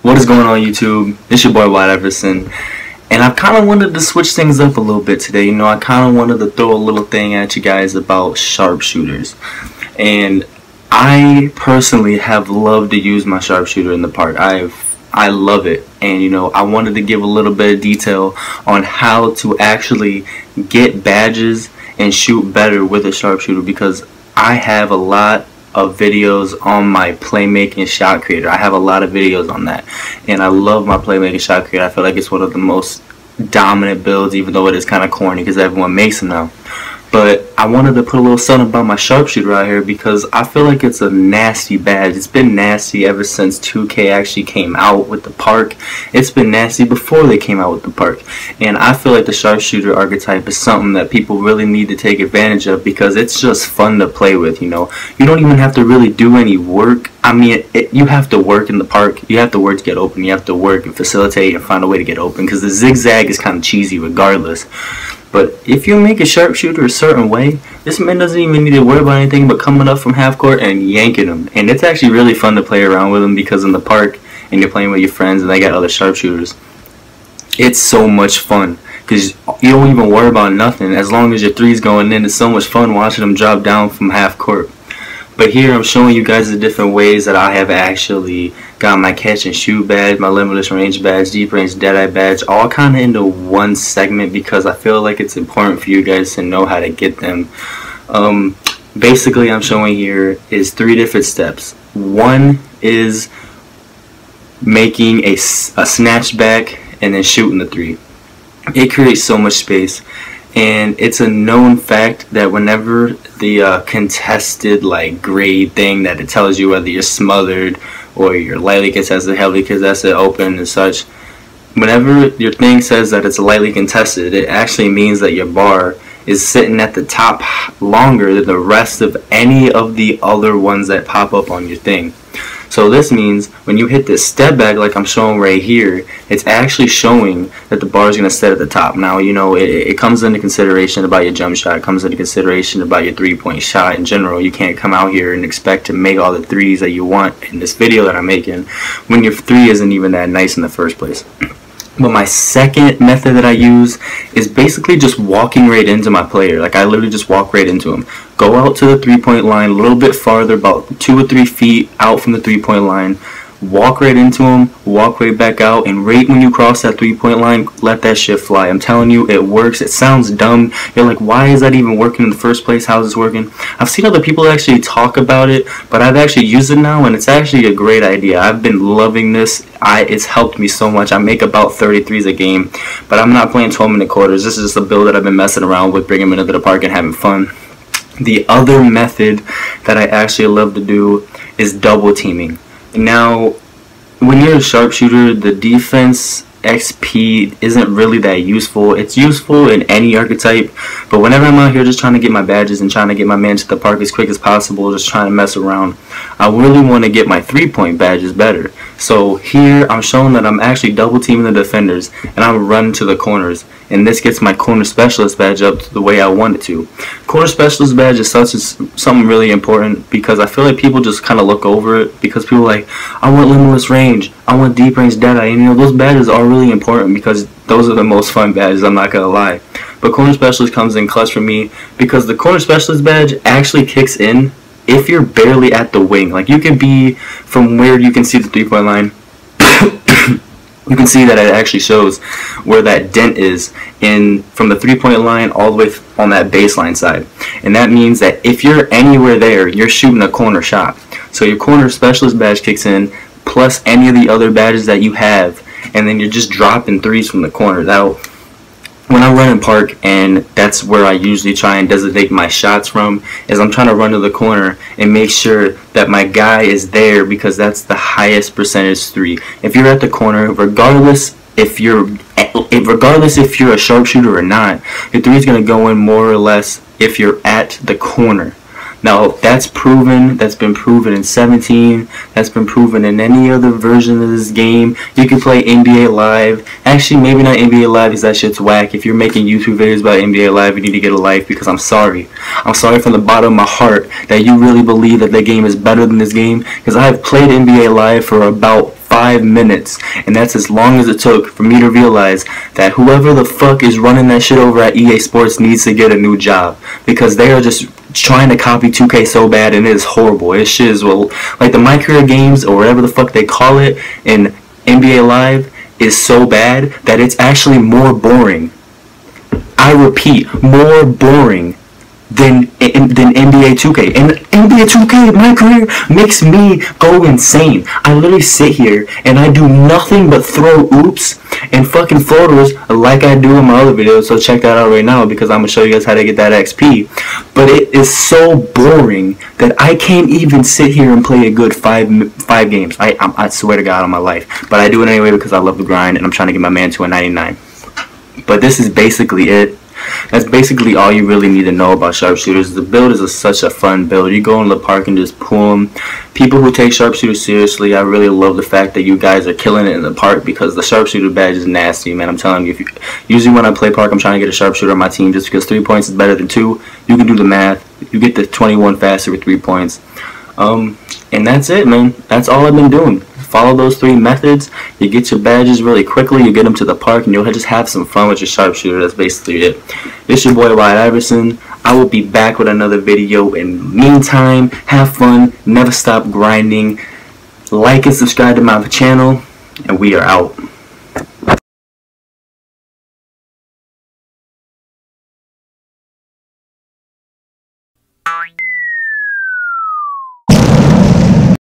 What is going on, YouTube? It's your boy White Everson, and I kind of wanted to switch things up a little bit today. You know, I kind of wanted to throw a little thing at you guys about sharpshooters, and I personally have loved to use my sharpshooter in the park. I love it, and you know, I wanted to give a little bit of detail on how to actually get badges and shoot better with a sharpshooter, because I have a lot of videos on my playmaking shot creator. I have a lot of videos on that, and I love my playmaking shot creator. I feel like it's one of the most dominant builds, even though it is kind of corny because everyone makes them now. But I wanted to put a little something about my sharpshooter out here because I feel like it's a nasty badge. It's been nasty ever since 2K actually came out with the park. It's been nasty before they came out with the park. And I feel like the sharpshooter archetype is something that people really need to take advantage of because it's just fun to play with, you know. You don't even have to really do any work. I mean, you have to work in the park. You have to work to get open. You have to work and facilitate and find a way to get open because the zigzag is kind of cheesy regardless. But if you make a sharpshooter a certain way, this man doesn't even need to worry about anything but coming up from half court and yanking them. And it's actually really fun to play around with them because in the park and you're playing with your friends and they got other sharpshooters, it's so much fun because you don't even worry about nothing. As long as your three's going in, it's so much fun watching them drop down from half court. But here I'm showing you guys the different ways that I have actually got my catch and shoot badge, my limitless range badge, deep range deadeye badge, all kind of into one segment because I feel like it's important for you guys to know how to get them. Basically, I'm showing here is 3 different steps. One is making a snatch back and then shooting the 3. It creates so much space. And it's a known fact that whenever the contested like grade thing that it tells you whether you're smothered or you're lightly contested, heavily contested, open and such, whenever your thing says that it's lightly contested, it actually means that your bar is sitting at the top longer than the rest of any of the other ones that pop up on your thing. So this means when you hit this step back like I'm showing right here, it's actually showing that the bar is going to sit at the top. Now, you know, it comes into consideration about your jump shot. It comes into consideration about your three-point shot in general. You can't come out here and expect to make all the threes that you want in this video that I'm making when your 3 isn't even that nice in the first place. But my second method that I use is basically just walking right into my player. Like I literally just walk right into him. Go out to the 3-point line a little bit farther, about 2 or 3 feet out from the 3-point line. Walk right into him, walk right back out, and right when you cross that 3-point line, let that shit fly. I'm telling you, it works. It sounds dumb. You're like, why is that even working in the first place? How's this working? I've seen other people actually talk about it, but I've actually used it now, and it's actually a great idea. I've been loving this. It's helped me so much. I make about 33s a game, but I'm not playing 12-minute quarters. This is just a build that I've been messing around with, bringing them into the park and having fun. The other method that I actually love to do is double teaming. Now, when you're a sharpshooter, the defense XP isn't really that useful. It's useful in any archetype, but whenever I'm out here just trying to get my badges and trying to get my man to the park as quick as possible, just trying to mess around, I really want to get my 3-point badges better. So here I'm showing that I'm actually double teaming the defenders and I'm running to the corners, and this gets my corner specialist badge up the way I want it to. Corner specialist badge is something really important because I feel like people just kind of look over it because people are like, I want limitless range, I want deep range deadeye, and you know, those badges are really important because those are the most fun badges, I'm not gonna lie. But corner specialist comes in clutch for me because the corner specialist badge actually kicks in if you're barely at the wing. Like you can be from where you can see the 3-point line. You can see that it actually shows where that dent is in from the 3-point line all the way on that baseline side. And that means that if you're anywhere there, you're shooting a corner shot. So your corner specialist badge kicks in plus any of the other badges that you have, and then you're just dropping 3s from the corner. Now, when I run in park, and that's where I usually try and designate my shots from, is I'm trying to run to the corner and make sure that my guy is there because that's the highest percentage 3. If you're at the corner, regardless if you're a sharpshooter or not, your 3 is going to go in more or less if you're at the corner. Now, that's proven. That's been proven in 17. That's been proven in any other version of this game. You can play NBA Live. Actually, maybe not NBA Live because that shit's whack. If you're making YouTube videos about NBA Live, you need to get a life because I'm sorry. I'm sorry from the bottom of my heart that you really believe that the game is better than this game, because I have played NBA Live for about 5 minutes, and that's as long as it took for me to realize that whoever the fuck is running that shit over at EA Sports needs to get a new job, because they are just trying to copy 2K so bad, and it is horrible. It shit is, well, like the My Career games or whatever the fuck they call it in NBA Live is so bad that it's actually more boring. I repeat, more boring than NBA 2K. And NBA 2K, My Career, makes me go insane. I literally sit here and I do nothing but throw oops and fucking floaters like I do in my other videos. So check that out right now, because I'm gonna show you guys how to get that XP. But it is so boring that I can't even sit here and play a good five games. I swear to God on my life. But I do it anyway because I love the grind and I'm trying to get my man to a 99. But this is basically it. That's basically all you really need to know about sharpshooters. The build is such a fun build. You go in the park and just pull them. People who take sharpshooters seriously, I really love the fact that you guys are killing it in the park, because the sharpshooter badge is nasty, man. I'm telling you, usually when I play park, I'm trying to get a sharpshooter on my team just because 3 points is better than 2. You can do the math. You get the 21 faster with 3 points. And that's it, man. That's all I've been doing. Follow those 3 methods. You get your badges really quickly. You get them to the park, and you'll just have some fun with your sharpshooter. That's basically it. It's your boy Wyatt Iverson. I will be back with another video. In the meantime, have fun. Never stop grinding. Like and subscribe to my channel, and we are out.